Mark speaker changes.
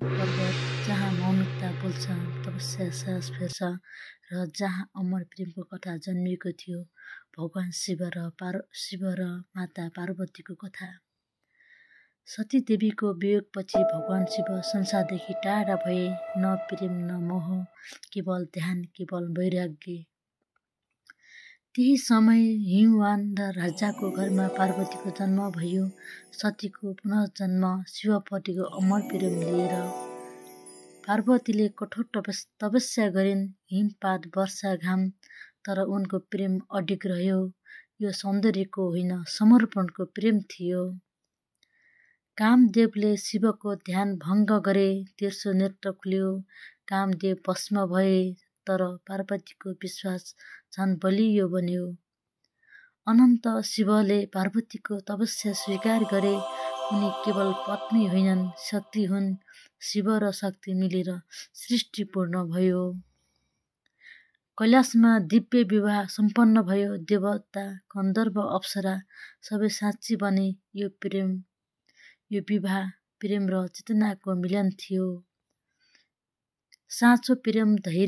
Speaker 1: पर्वत जहाँ मौनता बोल्छ, तपस्या सास फेर्छ र जहाँ अमर प्रेमको कथा जन्मिएको थियो भगवान शिव र माता पार्वतीको कथा। सती देवीको वियोगपछि भगवान शिव संसारदेखि टाढा भए। न प्रेम न मोह, केवल ध्यान, केवल वैराग्य। त्यही समय हिमवान र राजाको घरमा पार्वतीको जन्म भयो। सतीको पुनर्जन्म शिवपतिको अमर प्रेम लिएर। पार्वतीले कठोर तपस्या गरिन्, हिमपात वर्षा घाम, तर उनको प्रेम अडिग रह्यो। यो सौन्दर्यको होइन, समर्पणको प्रेम थियो। कामदेवले शिवको ध्यान भङ्ग गरे, तेर्सो नेत्र खुल्यो, कामदेव भस्म भए। तर पार्वतीको विश्वास झन् बलियो बन्यो। अनन्त शिवले पार्वतीको तपस्या स्वीकार गरे। उनी केवल पत्नी होइनन्, शक्ति हुन्। शिव र शक्ति मिलेर सृष्टि पूर्ण भयो। कैलाशमा दिव्य विवाह सम्पन्न भयो। देवता, गन्धर्व, अप्सरा सबै साक्षी बने। यो विवाह प्रेम र चेतनाको मिलन थियो। साँचो प्रेम धैर्य